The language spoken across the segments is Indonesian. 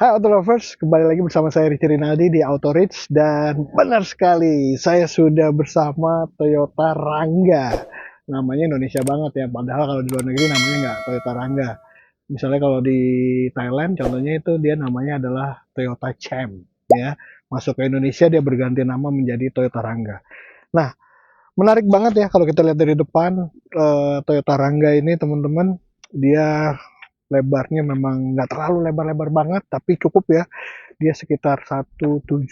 Hai Auto Lovers, kembali lagi bersama saya Ricky Rinaldi di Auto Rich. Dan benar sekali, saya sudah bersama Toyota Rangga. Namanya Indonesia banget ya, padahal kalau di luar negeri namanya nggak Toyota Rangga. Misalnya kalau di Thailand, contohnya itu dia namanya adalah Toyota Champ ya. Masuk ke Indonesia dia berganti nama menjadi Toyota Rangga. Nah, menarik banget ya kalau kita lihat dari depan Toyota Rangga ini teman-teman. Dia lebarnya memang nggak terlalu lebar-lebar banget, tapi cukup ya. Dia sekitar 1780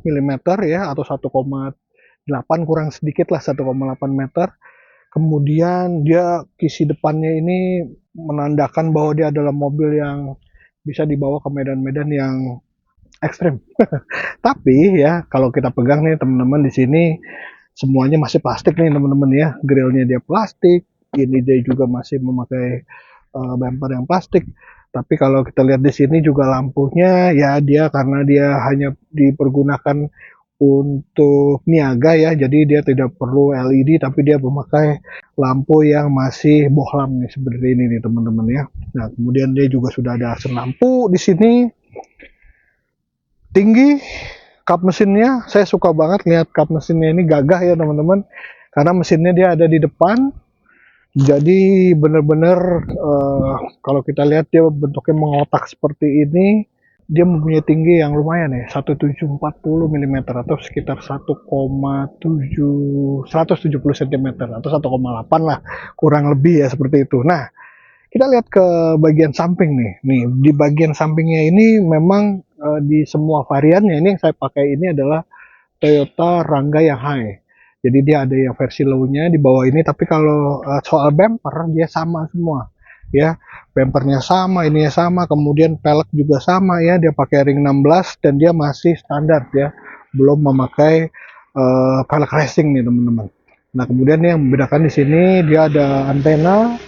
mm ya, atau 1,8 kurang sedikit lah, 1,8 meter. Kemudian dia kisi depannya ini menandakan bahwa dia adalah mobil yang bisa dibawa ke medan-medan yang ekstrim. Tapi ya kalau kita pegang nih teman-teman, di sini semuanya masih plastik nih teman-teman ya. Grillnya dia plastik, ini dia juga masih memakai bumper yang plastik. Tapi kalau kita lihat di sini juga lampunya ya, dia karena dia hanya dipergunakan untuk niaga ya, jadi dia tidak perlu LED, tapi dia memakai lampu yang masih bohlam nih seperti ini nih teman-teman ya. Nah kemudian dia juga sudah ada aksen lampu di sini. Tinggi kap mesinnya, saya suka banget lihat kap mesinnya ini gagah ya teman-teman, karena mesinnya dia ada di depan. Jadi benar-benar kalau kita lihat dia bentuknya mengotak seperti ini, dia mempunyai tinggi yang lumayan ya, 1740 mm atau sekitar 170 cm atau 1,8 lah kurang lebih ya, seperti itu. Nah, kita lihat ke bagian samping nih. Nih, di bagian sampingnya ini memang di semua variannya ini yang saya pakai ini adalah Toyota Rangga yang high. Jadi dia ada yang versi low-nya di bawah ini, tapi kalau soal bumper dia sama semua. Ya, bumpernya sama, ininya sama, kemudian pelek juga sama ya, dia pakai ring 16 dan dia masih standar ya. Belum memakai pelek racing nih, teman-teman. Nah, kemudian yang membedakan di sini dia ada antena,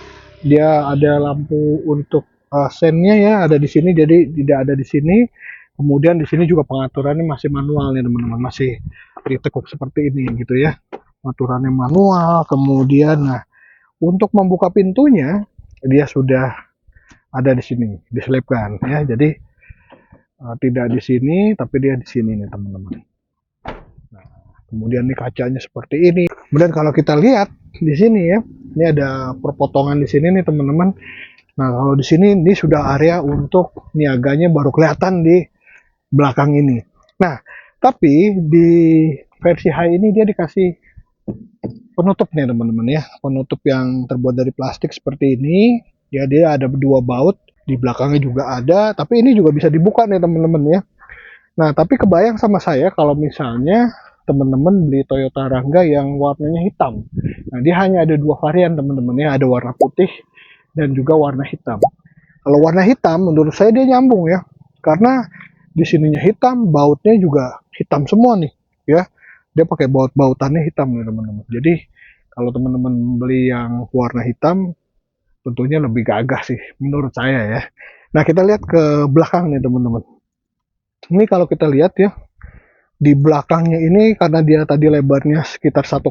dia ada lampu untuk sennya ya, ada di sini, jadi tidak ada di sini. Kemudian di sini juga pengaturannya masih manual nih teman-teman, masih ditekuk seperti ini gitu ya. Pengaturannya manual. Kemudian nah, untuk membuka pintunya dia sudah ada di sini, diselipkan ya. Jadi tidak di sini tapi dia di sini nih teman-teman. Nah, kemudian nih kacanya seperti ini. Kemudian kalau kita lihat di sini ya, ini ada perpotongan di sini nih teman-teman. Nah, kalau di sini ini sudah area untuk niaganya baru kelihatan di belakang ini. Nah, tapi di versi high ini dia dikasih penutup nih teman-teman ya, penutup yang terbuat dari plastik seperti ini. Ya, dia ada dua baut, di belakangnya juga ada, tapi ini juga bisa dibuka nih teman-teman ya. Nah, tapi kebayang sama saya kalau misalnya teman-teman beli Toyota Rangga yang warnanya hitam. Nah, dia hanya ada dua varian teman-teman ya, ada warna putih dan juga warna hitam. Kalau warna hitam menurut saya dia nyambung ya, karena di sininya hitam, bautnya juga hitam semua nih ya. Dia pakai baut-bautannya hitam nih teman-teman. Jadi kalau teman-teman beli yang warna hitam tentunya lebih gagah sih menurut saya ya. Nah, kita lihat ke belakang nih teman-teman. Ini kalau kita lihat ya, di belakangnya ini karena dia tadi lebarnya sekitar 1,8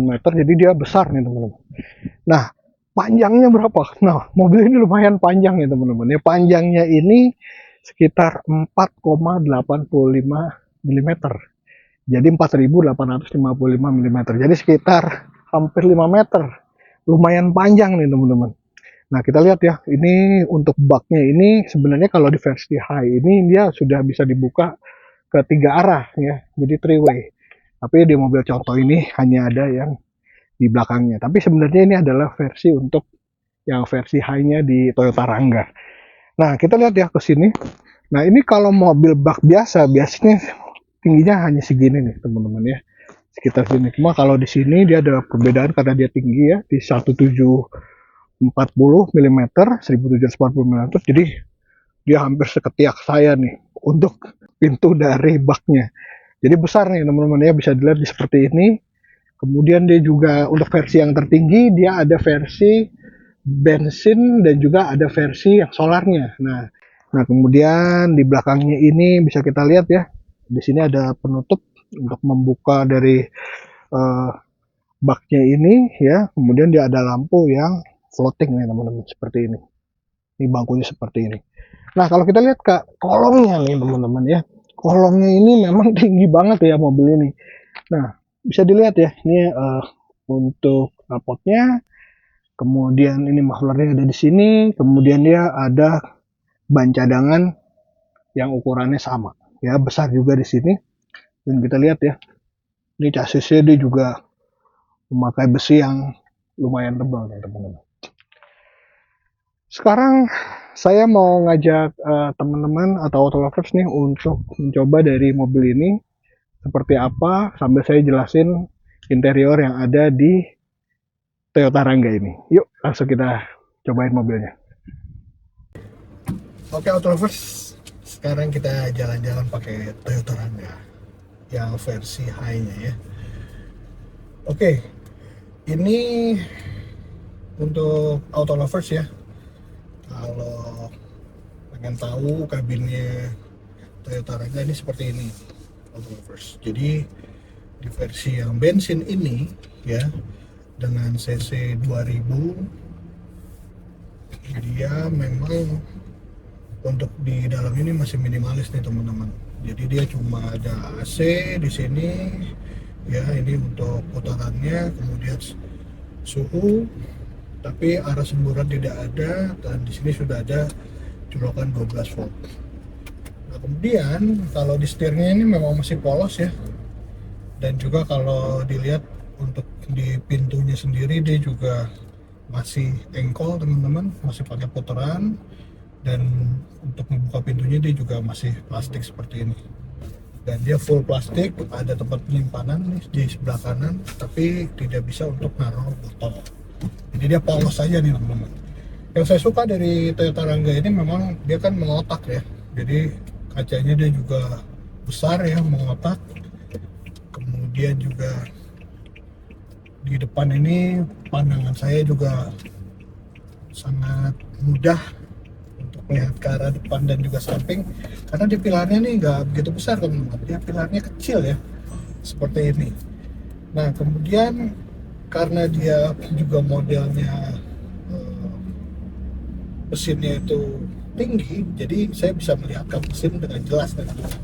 meter, jadi dia besar nih teman-teman. Nah, panjangnya berapa? Nah, mobil ini lumayan panjang ya teman-teman. Ya, panjangnya ini sekitar 4,85 mm. Jadi 4.855 mm. Jadi sekitar hampir 5 meter. Lumayan panjang nih teman-teman. Nah, kita lihat ya, ini untuk baknya ini sebenarnya kalau di versi high ini dia sudah bisa dibuka ke 3 arah ya. Jadi 3-way. Tapi di mobil contoh ini hanya ada yang di belakangnya. Tapi sebenarnya ini adalah versi untuk yang versi high-nya di Toyota Rangga. Nah, kita lihat ya ke sini. Nah, ini kalau mobil bak biasa, biasanya tingginya hanya segini nih, teman-teman ya. Sekitar sini. Cuma kalau di sini dia ada perbedaan karena dia tinggi ya, di 1740 mm, 1740 mm. Jadi dia hampir seketiak saya nih untuk pintu dari baknya. Jadi besar nih teman-teman ya, bisa dilihat di seperti ini. Kemudian dia juga untuk versi yang tertinggi dia ada versi bensin dan juga ada versi yang solarnya. Nah, kemudian di belakangnya ini bisa kita lihat ya, di sini ada penutup untuk membuka dari baknya ini ya. Kemudian dia ada lampu yang floating nih teman-teman seperti ini. Ini bangkunya seperti ini. Nah, kalau kita lihat ke kolongnya nih teman-teman ya, kolongnya ini memang tinggi banget ya mobil ini. Nah, bisa dilihat ya, ini untuk knalpotnya, kemudian ini mufflernya ada di sini, kemudian dia ada ban cadangan yang ukurannya sama, ya besar juga di sini. Dan kita lihat ya, ini chassisnya dia juga memakai besi yang lumayan tebal nih teman-teman. Sekarang saya mau ngajak teman-teman atau auto lovers nih untuk mencoba dari mobil ini seperti apa sambil saya jelasin interior yang ada di Toyota Rangga ini. Yuk langsung kita cobain mobilnya. Oke auto lovers, sekarang kita jalan-jalan pakai Toyota Rangga yang versi high-nya ya. Oke, ini untuk auto lovers ya. Kalau pengen tahu kabinnya Toyota Rangga ini seperti ini auto lovers. Jadi di versi yang bensin ini ya, dengan cc 2000, dia memang untuk di dalam ini masih minimalis nih teman-teman. Jadi dia cuma ada AC di sini ya, ini untuk putarannya, kemudian suhu, tapi arah semburan tidak ada, dan di sini sudah ada colokan 12 volt. Nah, kemudian kalau di setirnya ini memang masih polos ya, dan juga kalau dilihat untuk di pintunya sendiri dia juga masih engkol teman-teman, masih pakai putaran, dan untuk membuka pintunya dia juga masih plastik seperti ini, dan dia full plastik, ada tempat penyimpanan nih di sebelah kanan, tapi tidak bisa untuk naruh botol. Jadi dia polos saja nih teman-teman. Yang saya suka dari Toyota Rangga ini memang dia kan mengotak ya, jadi kacanya dia juga besar ya, mengotak. Kemudian juga di depan ini pandangan saya juga sangat mudah untuk melihat ke arah depan dan juga samping, karena dia pilarnya nih nggak begitu besar teman-teman, dia pilarnya kecil ya seperti ini. Nah kemudian karena dia juga modelnya mesinnya itu tinggi, jadi saya bisa melihat ke mesin dengan jelas teman-teman.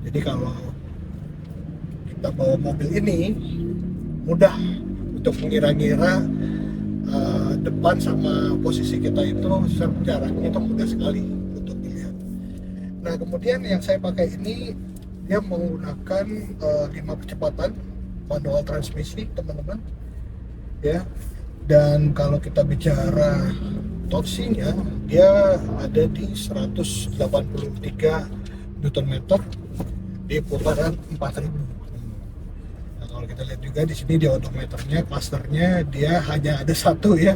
Jadi kalau kita bawa mobil ini mudah untuk mengira-ngira depan sama posisi kita itu jaraknya itu mudah sekali untuk dilihat. Nah kemudian yang saya pakai ini dia menggunakan 5 kecepatan manual transmisi teman-teman ya, dan kalau kita bicara torsinya dia ada di 183 Nm di putaran 4000. Nah, kalau kita lihat juga di sini di odometernya, clusternya dia hanya ada satu ya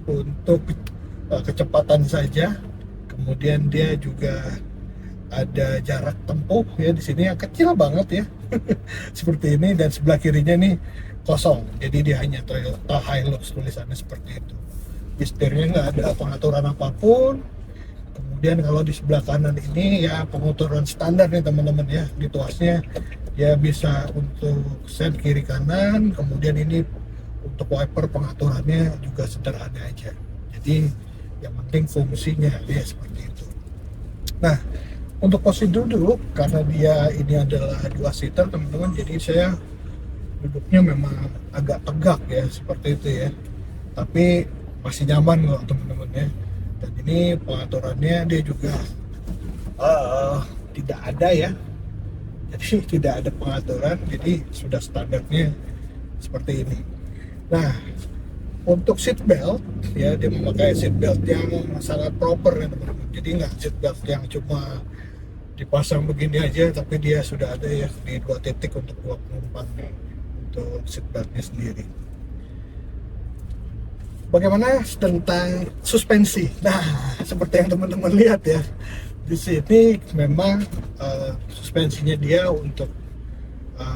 untuk kecepatan saja. Kemudian dia juga ada jarak tempuh ya di sini yang kecil banget ya seperti ini, dan sebelah kirinya nih kosong, jadi dia hanya Toyota Hilux tulisannya seperti itu. Di setirnya nggak ada pengaturan apapun. Kemudian kalau di sebelah kanan ini ya pengaturan standar nih teman-teman ya, di tuasnya ya bisa untuk sen kiri kanan, kemudian ini untuk wiper pengaturannya juga sederhana aja, jadi yang penting fungsinya ya seperti itu. Nah untuk posisi duduk, karena dia ini adalah 2-seater teman-teman, jadi saya duduknya memang agak tegak ya seperti itu ya, tapi masih nyaman kok teman-teman ya. Dan ini pengaturannya dia juga tidak ada ya, jadi tidak ada pengaturan, jadi sudah standarnya seperti ini. Nah untuk seat belt ya, dia memakai seat belt yang sangat proper ya teman-teman, jadi nggak seat belt yang cuma dipasang begini aja, tapi dia sudah ada ya di 2 titik untuk 2 penumpang untuk seat beltnya sendiri. Bagaimana tentang suspensi? Nah, seperti yang teman-teman lihat ya, di sini memang suspensinya dia untuk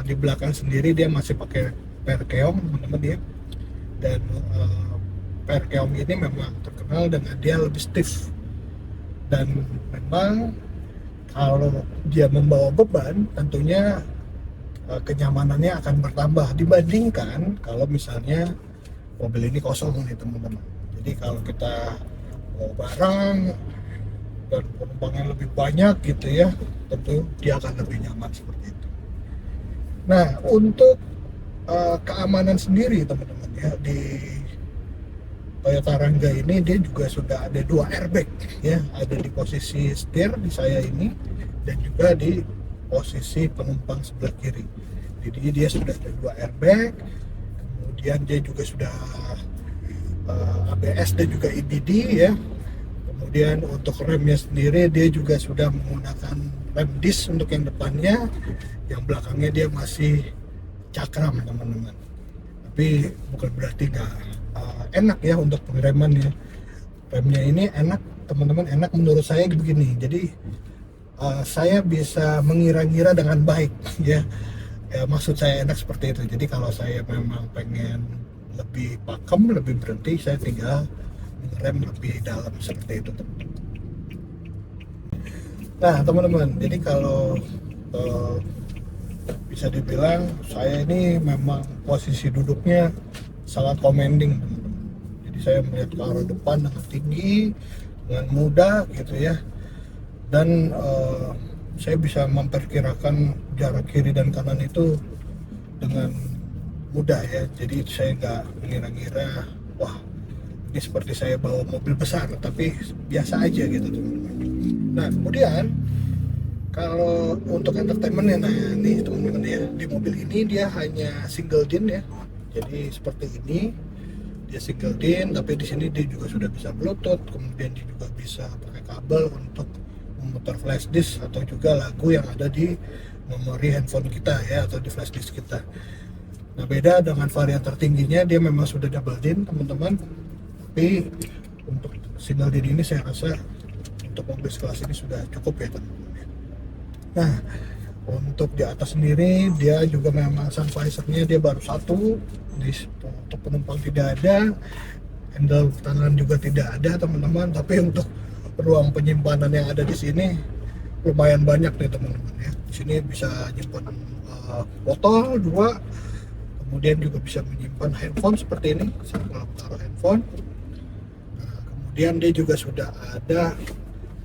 di belakang sendiri dia masih pakai Perkeong teman-teman ya, dan Perkeong ini memang terkenal dengan dia lebih stiff, dan memang kalau dia membawa beban tentunya kenyamanannya akan bertambah dibandingkan kalau misalnya mobil ini kosong nih teman-teman. Jadi kalau kita bawa barang dan penumpangnya lebih banyak gitu ya, tentu dia akan lebih nyaman seperti itu. Nah, untuk keamanan sendiri teman-teman ya, di Toyota Rangga ini dia juga sudah ada 2 airbag ya, ada di posisi setir di saya ini dan juga di posisi penumpang sebelah kiri. Jadi dia sudah ada 2 airbag, kemudian dia juga sudah ABS dan juga EBD ya. Kemudian untuk remnya sendiri dia juga sudah menggunakan rem disc untuk yang depannya, yang belakangnya dia masih cakram teman-teman. Tapi bukan berarti nggak enak ya untuk pengereman ya. Remnya ini enak teman-teman, enak menurut saya begini. Jadi saya bisa mengira-ngira dengan baik ya. Ya maksud saya enak seperti itu. Jadi kalau saya memang pengen lebih pakem, lebih berhenti, saya tinggal mengerem lebih dalam seperti itu teman-teman. Nah teman-teman, jadi kalau bisa dibilang saya ini memang posisi duduknya sangat commanding teman-teman. Jadi saya melihat ke arah depan dengan tinggi, dengan mudah gitu ya, dan saya bisa memperkirakan jarak kiri dan kanan itu dengan mudah ya. Jadi saya nggak mengira-ngira wah ini seperti saya bawa mobil besar, tapi biasa aja gitu teman-teman. Nah kemudian kalau untuk entertainmentnya, nah ini teman-teman ya, di mobil ini dia hanya single din ya. Jadi seperti ini dia single din, tapi di sini dia juga sudah bisa Bluetooth, kemudian dia juga bisa pakai kabel untuk memutar flash disk atau juga lagu yang ada di memori handphone kita ya, atau di flash disk kita. Nah beda dengan varian tertingginya, dia memang sudah double din teman-teman, tapi untuk single din ini saya rasa untuk mobil sekelas ini sudah cukup ya teman-teman. Nah untuk di atas sendiri dia juga memang sun visornya dia baru satu, untuk penumpang tidak ada, handle tangan juga tidak ada teman-teman, tapi untuk ruang penyimpanan yang ada di sini lumayan banyak nih teman-teman ya. Di sini bisa nyimpan botol 2, kemudian juga bisa menyimpan handphone seperti ini, saya kalau taruh handphone. Nah, kemudian dia juga sudah ada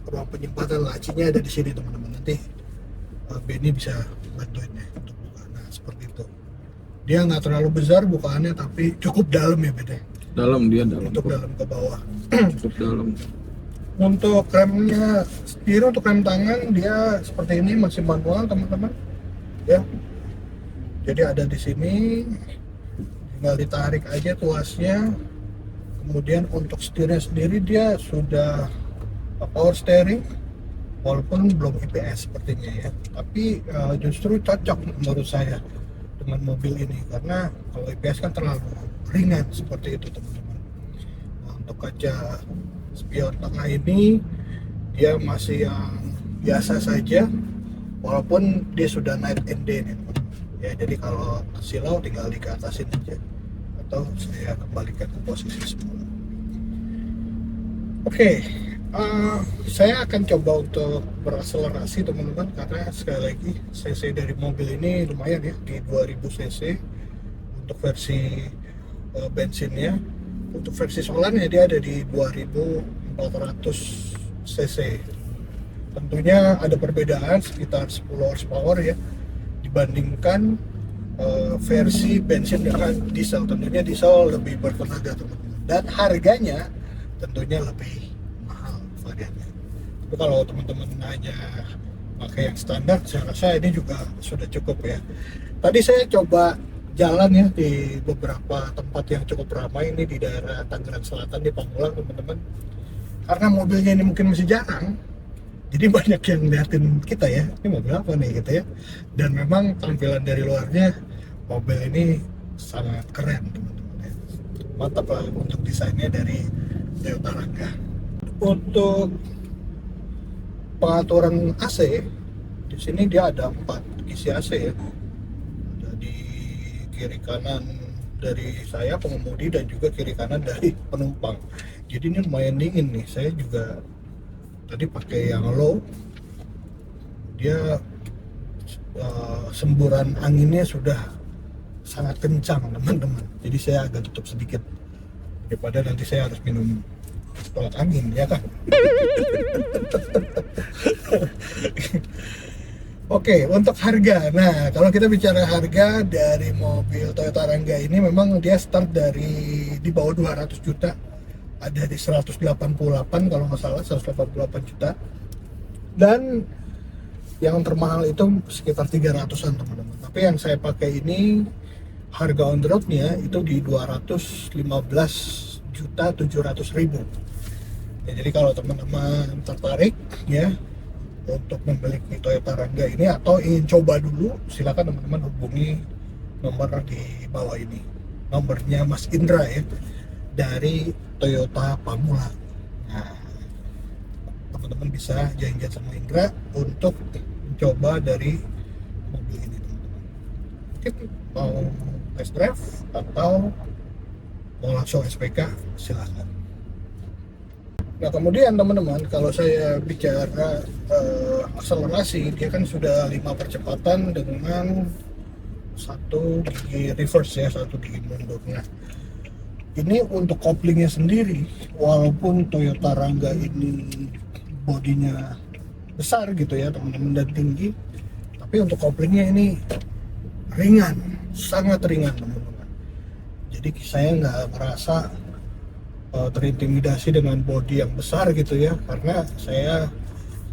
ruang penyimpanan, lacinya ada di sini teman-teman. Nanti Benny bisa bantuin ya untuk buka. Nah seperti itu. Dia nggak terlalu besar bukaannya, tapi cukup dalam ya Benny. Dalam, dia dalam. Untuk dalam ke bawah. Cukup dalam. Untuk remnya sendiri, untuk rem tangan dia seperti ini, masih manual teman-teman ya. Jadi ada di sini, tinggal ditarik aja tuasnya. Kemudian untuk setirnya sendiri dia sudah power steering, walaupun belum IPS sepertinya ya, tapi justru cocok menurut saya dengan mobil ini, karena kalau IPS kan terlalu ringan seperti itu teman-teman. Nah, untuk kaca spion tengah ini dia masih yang biasa saja, walaupun dia sudah night and day nih teman-teman ya. Jadi kalau silau tinggal dikeatasin aja, atau saya kembalikan ke posisi semula. Oke. Saya akan coba untuk berakselerasi teman-teman, karena sekali lagi cc dari mobil ini lumayan ya, di 2000 cc untuk versi bensinnya. Untuk versi solarnya dia ada di 2400 cc. Tentunya ada perbedaan sekitar 10 horsepower ya dibandingkan versi bensin dengan diesel. Tentunya diesel lebih bertenaga teman-teman, dan harganya tentunya lebih variannya. Tapi kalau teman-teman hanya pakai yang standar, saya rasa ini juga sudah cukup ya. Tadi saya coba jalan ya di beberapa tempat yang cukup ramai ini di daerah Tangerang Selatan di Pamulang teman-teman. Karena mobilnya ini mungkin masih jarang, jadi banyak yang ngeliatin kita ya, ini mobil apa nih gitu ya. Dan memang tampilan dari luarnya mobil ini sangat keren teman-teman ya. Mantap lah untuk desainnya dari Toyota Rangga. Untuk pengaturan AC di sini dia ada 4 isi AC ya, ada di kiri kanan dari saya pengemudi dan juga kiri kanan dari penumpang. Jadi ini lumayan dingin nih. Saya juga tadi pakai yang low, dia semburan anginnya sudah sangat kencang teman-teman. Jadi saya agak tutup sedikit daripada nanti saya harus minum tolak angin ya kan. Oke, untuk harga. Nah, kalau kita bicara harga dari mobil Toyota Rangga ini memang dia start dari di bawah 200 juta. Ada di 188 kalau nggak salah, 188 juta. Dan yang termahal itu sekitar 300-an teman-teman. Tapi yang saya pakai ini harga on the road-nya itu di 215.700.000. Ya, jadi kalau teman-teman tertarik ya untuk memiliki Toyota Rangga ini atau ingin coba dulu, silakan teman-teman hubungi nomor di bawah ini. Nomornya Mas Indra ya, dari Toyota Pamula. Nah, teman-teman bisa janjian sama Indra untuk mencoba dari mobil ini teman-teman. Mungkin mau test drive atau mau langsung SPK, silakan. Nah kemudian teman-teman, kalau saya bicara akselerasi, dia kan sudah 5 percepatan dengan 1 gigi reverse ya, 1 gigi mundur. Nah ini untuk koplingnya sendiri, walaupun Toyota Rangga ini bodinya besar gitu ya teman-teman dan tinggi, tapi untuk koplingnya ini ringan, sangat ringan teman-teman. Jadi saya nggak merasa terintimidasi dengan bodi yang besar gitu ya, karena saya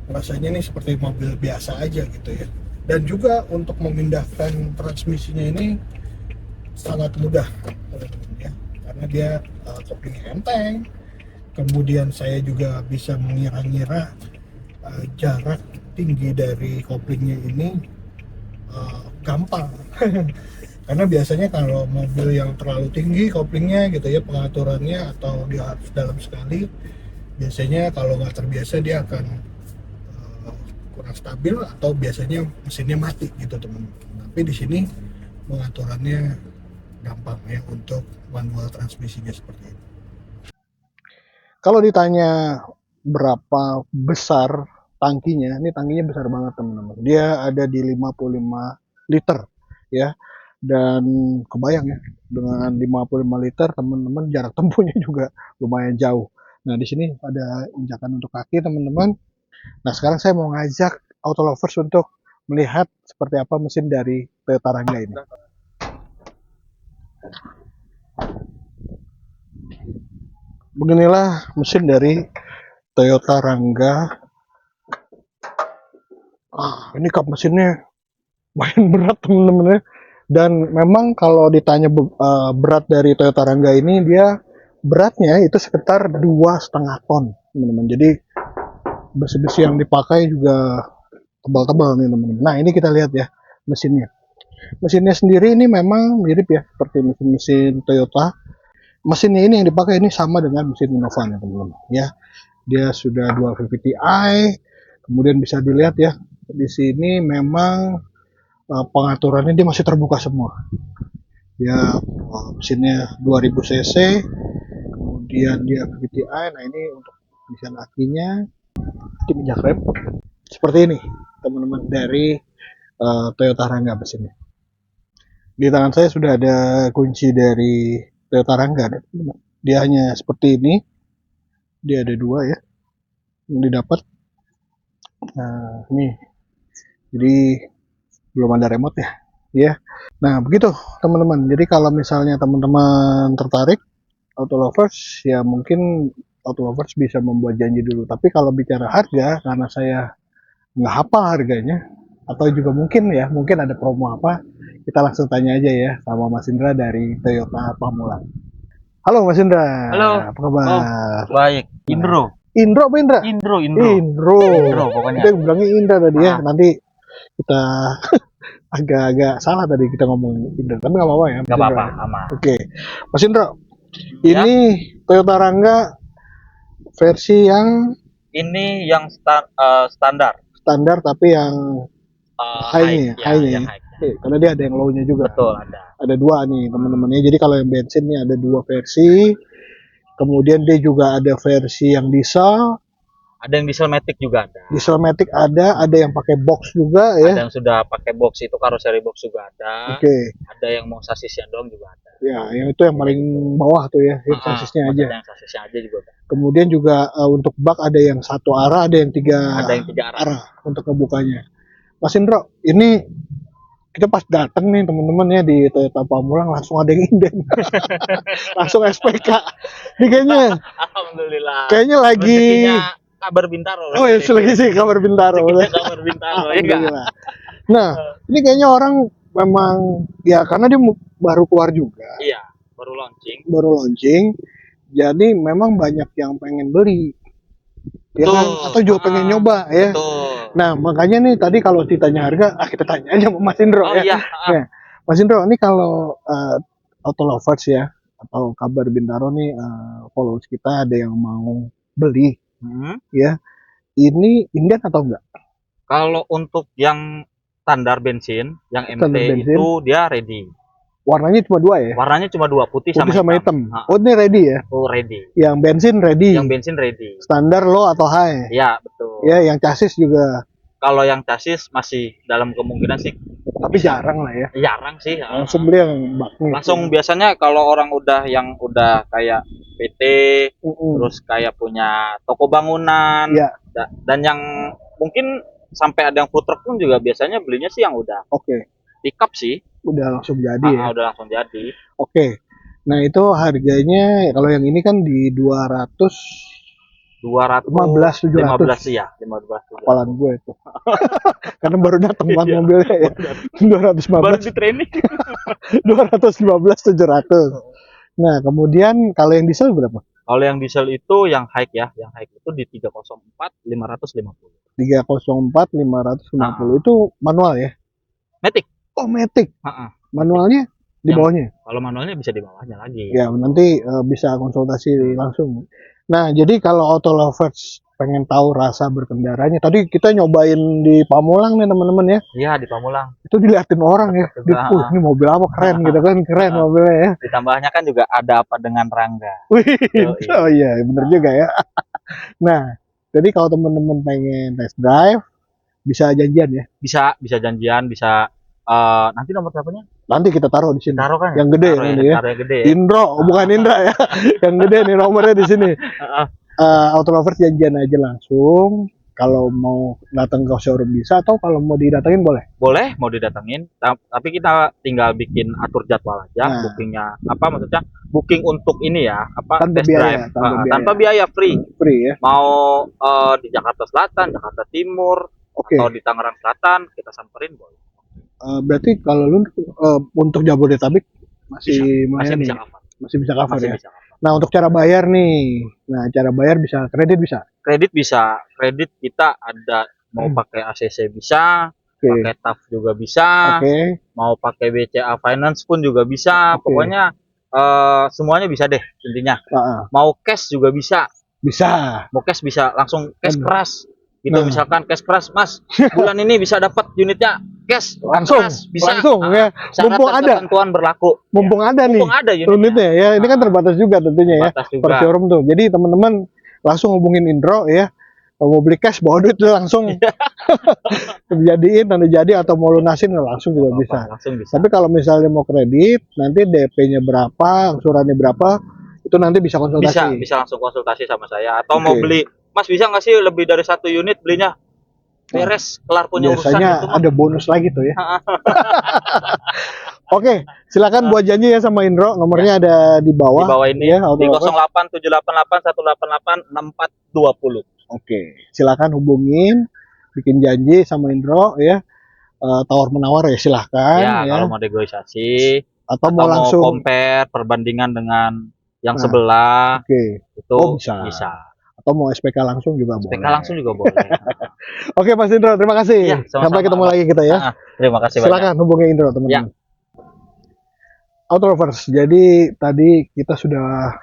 rasanya ini seperti mobil biasa aja gitu ya. Dan juga untuk memindahkan transmisinya ini sangat mudah teman-teman ya, karena dia koplingnya enteng. Kemudian saya juga bisa mengira-ngira jarak tinggi dari koplingnya ini gampang. Karena biasanya kalau mobil yang terlalu tinggi koplingnya gitu ya, pengaturannya atau dia harus dalam sekali, biasanya kalau nggak terbiasa dia akan kurang stabil atau biasanya mesinnya mati gitu teman-teman. Tapi di sini pengaturannya gampang ya untuk manual transmisinya seperti ini. Kalau ditanya berapa besar tangkinya, ini tangkinya besar banget teman-teman. Dia ada di 55 liter ya. Dan kebayang ya, dengan 55 liter teman-teman jarak tempuhnya juga lumayan jauh. Nah di sini ada injakan untuk kaki teman-teman. Nah sekarang saya mau ngajak auto lovers untuk melihat seperti apa mesin dari Toyota Rangga ini. Beginilah mesin dari Toyota Rangga. Ini kap mesinnya lumayan berat teman-teman ya. Dan memang kalau ditanya berat dari Toyota Rangga ini, dia beratnya itu sekitar 2,5 ton teman-teman. Jadi besi-besi yang dipakai juga tebal-tebal nih teman-teman. Nah ini kita lihat ya mesinnya. Mesinnya sendiri ini memang mirip ya seperti mesin-mesin Toyota. Mesinnya ini yang dipakai ini sama dengan mesin Innova ya teman-teman. Ya, dia sudah 250 Ti. Kemudian bisa dilihat ya di sini memang pengaturannya dia masih terbuka semua. Dia mesinnya 2000 cc, kemudian dia 50 Ti. Nah ini untuk mesin akinya, injak rem seperti ini teman-teman dari Toyota Rangga mesinnya. Di tangan saya sudah ada kunci dari Toyota Rangga. Dia hanya seperti ini. Dia ada 2 ya yang didapat. Nah ini jadi belum ada remote ya. Nah begitu teman-teman. Jadi kalau misalnya teman-teman tertarik auto lovers, ya mungkin auto lovers bisa membuat janji dulu. Tapi kalau bicara harga, karena saya nggak hafal harganya, atau juga mungkin ada promo apa, kita langsung tanya aja ya sama Mas Indra dari Toyota Pamula. Halo Mas Indra. Halo. Apa kabar? Oh, baik. Indro. Indro apa Indra? Indro. Indro Pokoknya. Kita bilangnya Indra tadi ya. Nanti kita agak-agak salah tadi kita ngomong Indra, tapi nggak apa-apa ya. Nggak apa-apa, aman. Oke, Mas Indra, ini Toyota Rangga versi yang ini yang standar tapi yang high-nya. yang high. Karena dia ada yang low-nya juga. Betul, ada. Ada 2 nih teman-teman ya. Jadi kalau yang bensin nih ada 2 versi. Kemudian dia juga ada versi yang diesel Ada yang dieselmatic juga ada. Dieselmatic ada yang pakai box juga ya. Ada yang sudah pakai box, itu karoseri box juga ada. Oke. Ada yang mau sasisnya doang juga ada. Ya, yang itu yang paling bawah tuh ya, yang sasisnya aja. Ada yang sasisnya aja juga ada. Kemudian juga untuk bak ada yang satu arah, ada yang tiga arah untuk ngebukanya. Mas Indro, ini kita pas datang nih teman-teman ya di Toyota Pamulang langsung ada yang inden. Langsung SPK. Ini Alhamdulillah. Kayaknya lagi rezekinya kabar Bintaro. Oh ya, lagi sih kabar Bintaro. Kabar Bintaro ya. Nah, ini kayaknya orang memang ya karena dia baru keluar juga. Iya, baru launching. Jadi memang banyak yang pengen beli. Ya kan? Atau juga pengen nyoba ya. Betul. Nah, makanya nih tadi kalau ditanya harga, kita tanya aja sama Mas Indro ya. Iya. Nah, Mas Indro, ini kalau Auto Lovers ya atau kabar Bintaro nih followers kita ada yang mau beli ya, ini inden atau enggak? Kalau untuk yang standar bensin, yang MT itu dia ready. Warnanya cuma dua ya? Warnanya cuma dua, putih sama hitam. Oh, ini ready ya? Oh, ready. Yang bensin ready. Standar low atau high? Ya, betul. Ya, yang chassis juga. Kalau yang chassis masih dalam kemungkinan sih. Tapi jarang lah ya. Jarang sih. Langsung beli yang bak nih. Langsung biasanya kalau orang yang udah kayak PT, terus kayak punya toko bangunan, dan yang mungkin sampai ada yang food truck pun juga biasanya belinya sih yang udah. Pickup sih. Udah langsung jadi ya. Udah langsung jadi. Nah itu harganya kalau yang ini kan di 215 ya, 15. Kepalan gue itu. Karena baru datang mobilnya ya. 215. Baru di training. 215 700. Nah, kemudian kalau yang diesel berapa? Kalau yang diesel itu yang high ya, yang high itu di 304 550. 304 550 itu manual ya? Matic. Oh, Matic. Manualnya di bawahnya? Kalau manualnya bisa di bawahnya lagi. Ya, nanti bisa konsultasi langsung. Nah, jadi kalau Auto Lovers pengen tahu rasa berkendaranya, tadi kita nyobain di Pamulang nih teman-teman ya. Iya, di Pamulang. Itu diliatin orang ya. Ini mobil apa keren gitu kan, keren mobilnya ya. Ditambahnya kan juga ada apa dengan Rangga. Oh iya, bener juga ya. Nah, jadi kalau teman-teman pengen test drive, bisa janjian ya? Bisa janjian, bisa nanti nomor teleponnya? Nanti kita taruh di sini. Taruh kan? Yang gede ini ya. Yang gede. Indro, bukan Indra ya. Yang gede nih nomornya di sini. Auto Lovers janjian aja langsung. Kalau mau datang ke showroom bisa, atau kalau mau didatengin boleh? Boleh, mau didatengin. Tapi kita tinggal bikin atur jadwal aja. Bookingnya apa maksudnya? Booking untuk ini ya, apa? Tanpa test biaya, drive. Tanpa biaya, free. Free ya. Mau di Jakarta Selatan, Jakarta Timur, atau di Tangerang Selatan, kita samperin boleh. Berarti kalau lu untuk Jabodetabek masih bisa cover ya. Nah, untuk cara bayar nih. Nah, cara bayar bisa kredit bisa. Kredit kita ada mau pakai ACC bisa, pakai TAF juga bisa. Mau pakai BCA Finance pun juga bisa. Pokoknya semuanya bisa deh intinya. Mau cash juga bisa. Mau cash bisa langsung cash keras. Gitu misalkan cash keras, Mas, bulan ini bisa dapat unitnya cash langsung bisa ya. Mumpung ada ketentuan berlaku. Mumpung ada nih unitnya ya. Ini kan terbatas juga tentunya ya. Per showroom tuh. Jadi teman-teman langsung hubungin Indro ya. Mau beli cash bawa duit langsung. Jadiin nanti jadi, atau mau lunasin langsung juga bisa. Tapi kalau misalnya mau kredit, nanti DP-nya berapa, angsurannya berapa, itu nanti bisa konsultasi. Bisa langsung konsultasi sama saya. Atau mau beli, Mas bisa nggak sih lebih dari 1 unit belinya? Beres, kelar punya urusan. Biasanya itu ada bonus lagi tuh ya. Oke, silakan buat janji ya sama Indro. Nomornya ada di bawah. Di bawah ini ya, di 087881886420. Oke, silakan hubungin, bikin janji sama Indro ya. Tawar menawar ya silahkan. Ya, kalau mau negosiasi atau mau langsung compare perbandingan dengan yang sebelah. Itu bisa. Atau mau SPK langsung juga boleh. SPK langsung juga boleh. Oke, Mas Indro, terima kasih. Ya, sampai ketemu lagi kita ya. Terima kasih silakan banyak. Hubungi Indro, teman-teman. Auto Lovers, jadi tadi kita sudah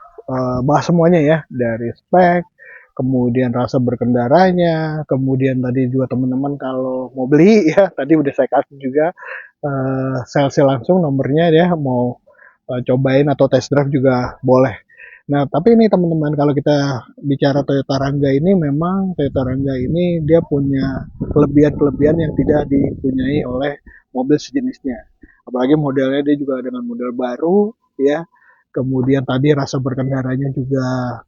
bahas semuanya ya, dari spek, kemudian rasa berkendaranya, kemudian tadi juga teman-teman kalau mau beli ya, tadi udah saya kasih juga sales langsung nomornya ya, mau cobain atau test drive juga boleh. Nah, tapi ini teman-teman, kalau kita bicara Toyota Rangga ini, memang Toyota Rangga ini dia punya kelebihan-kelebihan yang tidak dipunyai oleh mobil sejenisnya. Apalagi modelnya dia juga dengan model baru, ya. Kemudian tadi rasa berkendaranya juga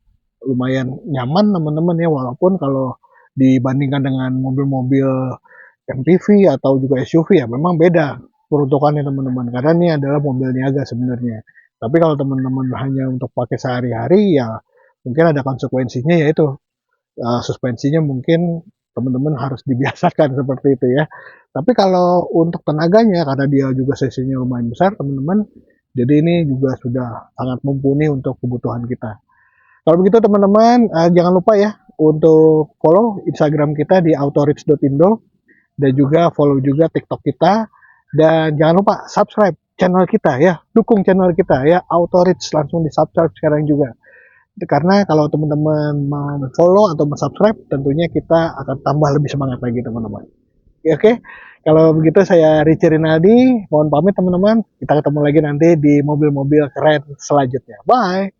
lumayan nyaman teman-teman ya, walaupun kalau dibandingkan dengan mobil-mobil MPV atau juga SUV ya memang beda peruntukannya teman-teman, karena ini adalah mobil niaga sebenarnya. Tapi kalau teman-teman hanya untuk pakai sehari-hari ya mungkin ada konsekuensinya, yaitu suspensinya mungkin teman-teman harus dibiasakan seperti itu ya. Tapi kalau untuk tenaganya, karena dia juga sesinya lumayan besar teman-teman, jadi ini juga sudah sangat mumpuni untuk kebutuhan kita. Kalau begitu teman-teman, jangan lupa ya untuk follow Instagram kita di autorich.indo, dan juga follow juga TikTok kita, dan jangan lupa subscribe channel kita ya, dukung channel kita ya, Autorich, langsung di subscribe sekarang juga. Karena kalau teman-teman mau follow atau subscribe, tentunya kita akan tambah lebih semangat lagi teman-teman. Oke, kalau begitu saya Richie Rinaldi, mohon pamit teman-teman. Kita ketemu lagi nanti di mobil-mobil keren selanjutnya. Bye.